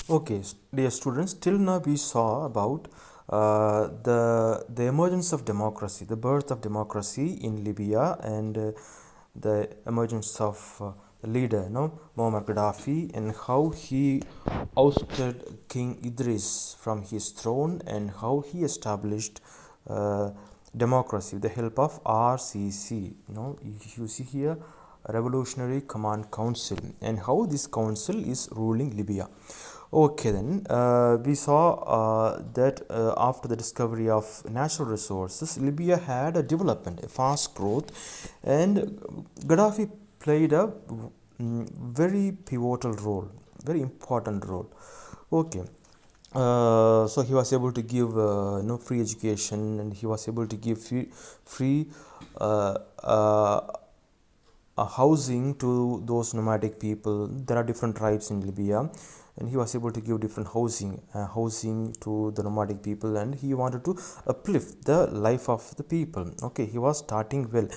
Okay, dear students, till now we saw about the emergence of democracy, the birth of democracy in Libya, and the emergence of the leader, Muammar Gaddafi, and how he ousted King Idris from his throne, and how he established democracy with the help of RCC. You see here, Revolutionary Command Council, and how this council is ruling Libya. Okay, then we saw that after the discovery of natural resources, Libya had a development, a fast growth, and Gaddafi played a very pivotal role, very important role. Okay. So he was able to give free education, and he was able to give free uh, uh, housing to those nomadic people. There are different tribes in Libya, and he was able to give different housing to the nomadic people, and he wanted to uplift the life of the people. Okay, he was starting well,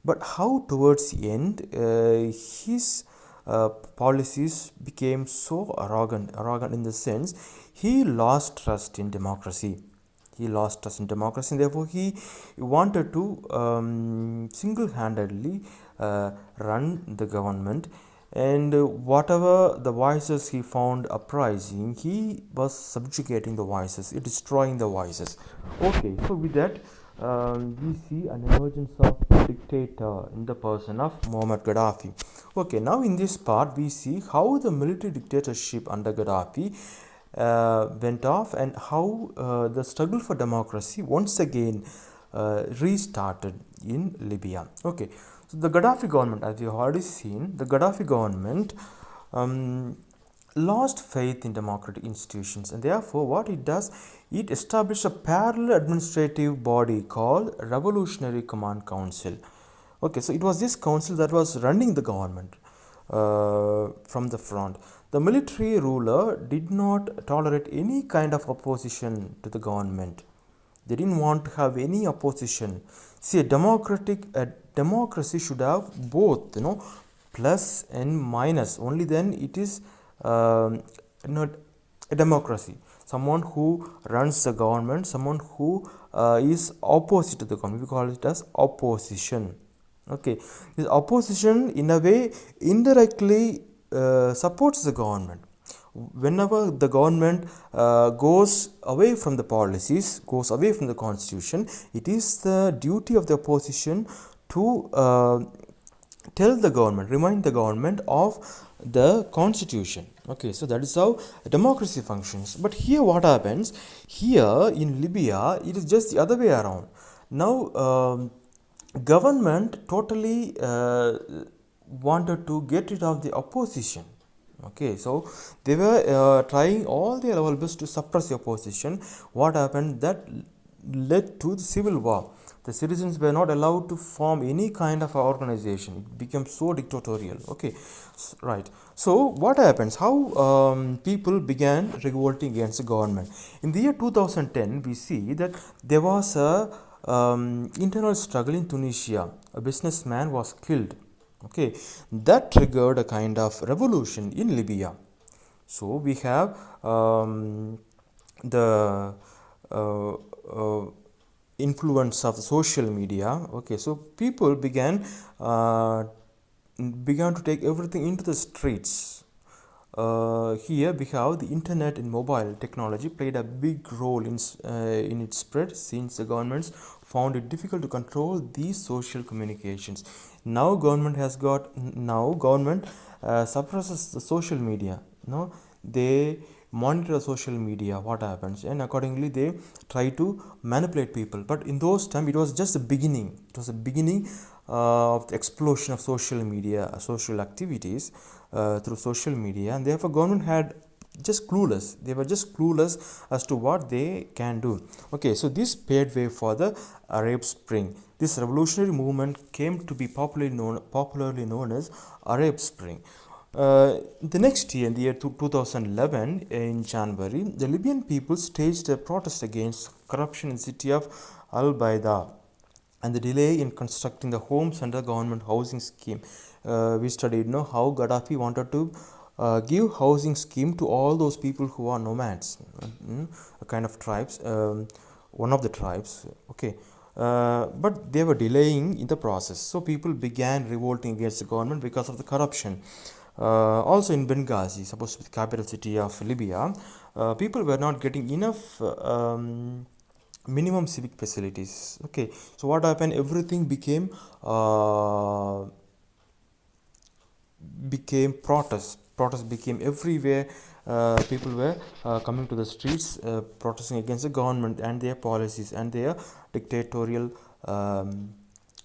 but how towards the end his policies became so arrogant in the sense he lost trust in democracy. He lost trust in democracy, and therefore he wanted to single-handedly run the government, and whatever the voices he found uprising, he was subjugating the voices, destroying the voices. Okay, so with that, we see an emergence of a dictator in the person of Muammar Gaddafi. Okay, now in this part, we see how the military dictatorship under Gaddafi went off, and how the struggle for democracy once again restarted in Libya. Okay, so the Gaddafi government, as you have already seen, the Gaddafi government lost faith in democratic institutions, and therefore what it does, it established a parallel administrative body called Revolutionary Command Council. Okay, so it was this council that was running the government from the front. The military ruler did not tolerate any kind of opposition to the government. They didn't want to have any opposition. See, a democracy should have both, plus and minus. Only then it is not a democracy. Someone who runs the government, someone who is opposite to the government, we call it as opposition. Okay, this opposition in a way indirectly supports the government. Whenever the government goes away from the policies, goes away from the constitution, it is the duty of the opposition to tell the government, remind the government of the constitution. Okay, so that is how democracy functions. But here what happens, here in Libya, it is just the other way around. Now government totally wanted to get rid of the opposition. Okay, so they were trying all their level best to suppress the opposition. What happened, that led to the civil war. The citizens were not allowed to form any kind of organization. It became so dictatorial. Okay, right. So what happens, how people began revolting against the government. In the year 2010, we see that there was a internal struggle in Tunisia. A businessman was killed. Okay, that triggered a kind of revolution in Libya. So we have the influence of the social media. Okay, so people began to take everything into the streets. Here we have the internet and mobile technology played a big role in its spread, since the governments found it difficult to control these social communications. Now government suppresses the social media. They monitor social media, what happens, and accordingly they try to manipulate people. But in those times, it was just the beginning. It was the beginning of the explosion of social media, social activities through social media, and therefore government had just clueless. They were just clueless as to what they can do. Okay, so this paved way for the Arab Spring. This revolutionary movement came to be popularly known as Arab Spring. The next year, in the year 2011, in January, the Libyan people staged a protest against corruption in the city of Al Baida and the delay in constructing the homes under the government housing scheme. We studied how Gaddafi wanted to give housing scheme to all those people who are nomads, a kind of tribes, one of the tribes. Okay, but they were delaying in the process, so people began revolting against the government because of the corruption. Also in Benghazi, supposed to be the capital city of Libya, people were not getting enough minimum civic facilities. Okay, so what happened? Everything became protest. Protest became everywhere. People were coming to the streets, protesting against the government and their policies and their dictatorial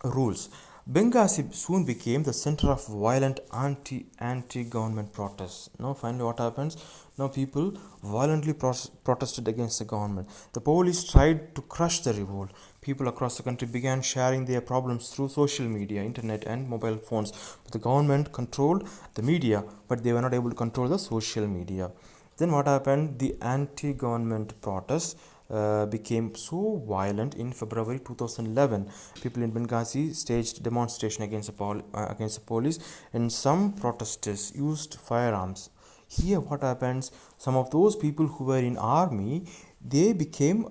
rules. Benghazi soon became the center of violent anti-government protests. Now, finally, what happens? Now, people violently protested against the government. The police tried to crush the revolt. People across the country began sharing their problems through social media, internet, and mobile phones. But the government controlled the media, but they were not able to control the social media. Then what happened? The anti-government protests became so violent in February 2011. People in Benghazi staged demonstration against the police, and some protesters used firearms. Here, what happens? Some of those people who were in army, they became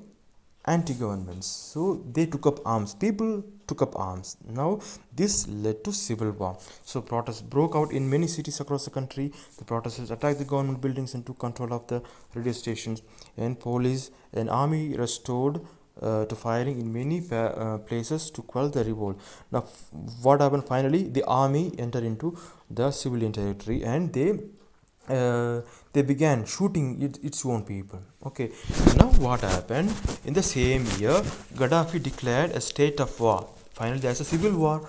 anti-governments, so they took up arms. People took up arms. Now this led to civil war. So protests broke out in many cities across the country. The protesters attacked the government buildings and took control of the radio stations, and police and army restored to firing in many places to quell the revolt. Now what happened? Finally the army entered into the civilian territory, and they began shooting its own people. Okay, now what happened? In the same year, Gaddafi declared a state of war. Finally, there's a civil war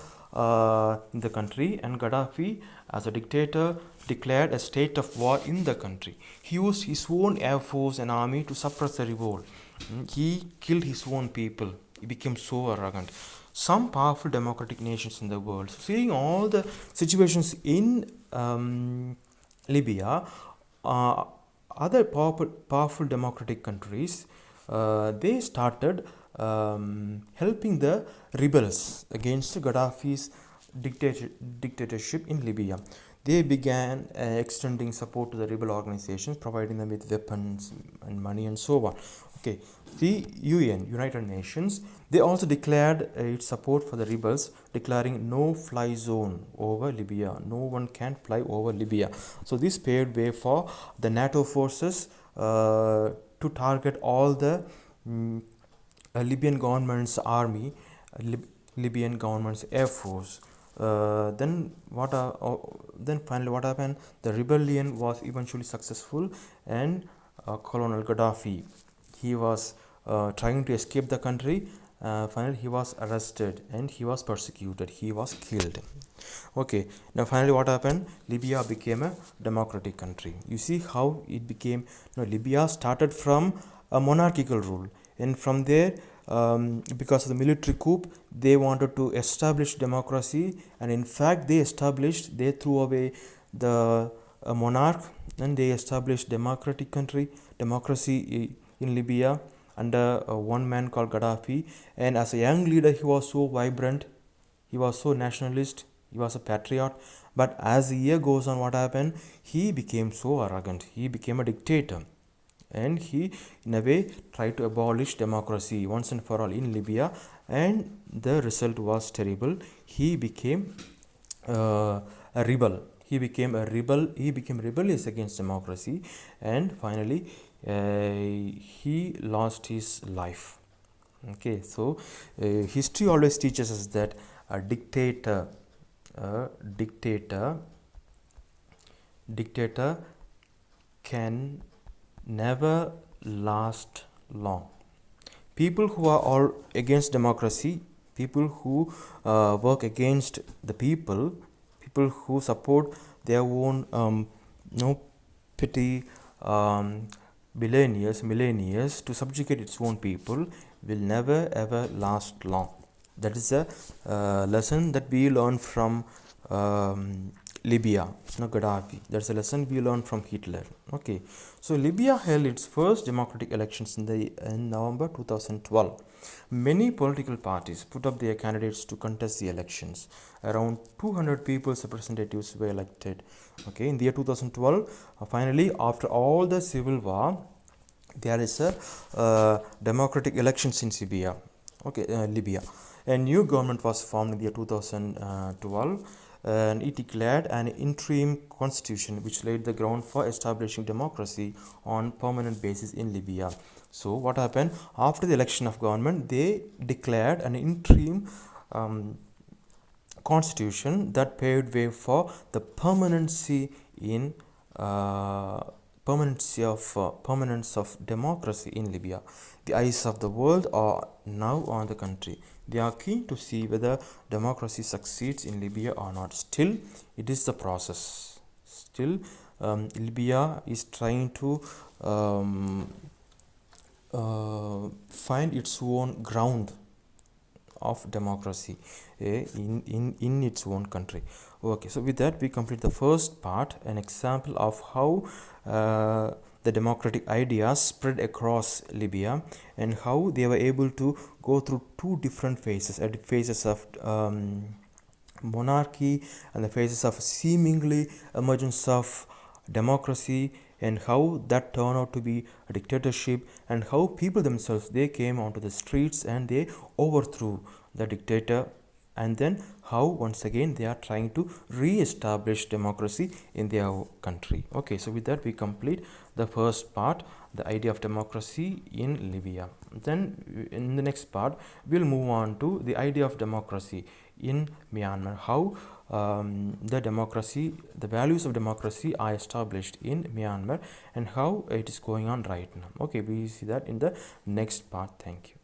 in the country, and Gaddafi, as a dictator, declared a state of war in the country. He used his own air force and army to suppress the revolt. He killed his own people. He became so arrogant. Some powerful democratic nations in the world, seeing all the situations in Libya, other powerful democratic countries, they started helping the rebels against Gaddafi's dictatorship in Libya. They began extending support to the rebel organizations, providing them with weapons and money and so on. Okay, the UN, United Nations, they also declared its support for the rebels, declaring no-fly zone over Libya. No one can fly over Libya. So this paved way for the NATO forces to target all the Libyan government's army, Libyan government's air force. Then finally what happened? The rebellion was eventually successful, and Colonel Gaddafi, he was trying to escape the country. Finally he was arrested and he was persecuted. He was killed. Okay, now finally what happened? Libya became a democratic country. You see how it became. Libya started from a monarchical rule, and from there, because of the military coup, they wanted to establish democracy, and in fact they threw away the monarch, and they established democracy in Libya under one man called Gaddafi. And as a young leader, he was so vibrant, he was so nationalist, he was a patriot. But as the year goes on, what happened? He became so arrogant, he became a dictator, and he in a way tried to abolish democracy once and for all in Libya, and the result was terrible. He became a rebel. He became rebellious against democracy, and finally he lost his life. Okay, so history always teaches us that a dictator can never last long. People who are all against democracy, people who work against the people who support their own petty millionaires to subjugate its own people, will never ever last long. That is a lesson that we learn from Libya, no Gaddafi. That's a lesson we learned from Hitler. Okay, so Libya held its first democratic elections in November 2012. Many political parties put up their candidates to contest the elections. Around 200 people's representatives were elected. Okay, in the year 2012, finally, after all the civil war, there is a democratic elections in Libya. Okay, Libya. A new government was formed in the year 2012, and it declared an interim constitution which laid the ground for establishing democracy on permanent basis in Libya. So what happened after the election of government? They declared an interim constitution that paved way for the permanency in permanence of democracy in Libya. The eyes of the world are now on the country. They are keen to see whether democracy succeeds in Libya or not. Still, it is the process. Still, Libya is trying to find its own ground of democracy in its own country. Okay, so with that we complete the first part, an example of how the democratic ideas spread across Libya and how they were able to go through two different phases, phases of monarchy and the phases of seemingly emergence of democracy, and how that turned out to be a dictatorship, and how people themselves, they came onto the streets and they overthrew the dictator, and then how once again they are trying to re-establish democracy in their country. Okay, so with that we complete the first part, the idea of democracy in Libya. Then in the next part we'll move on to the idea of democracy in Myanmar, how the values of democracy are established in Myanmar and how it is going on right now. Okay, we see that in the next part. Thank you.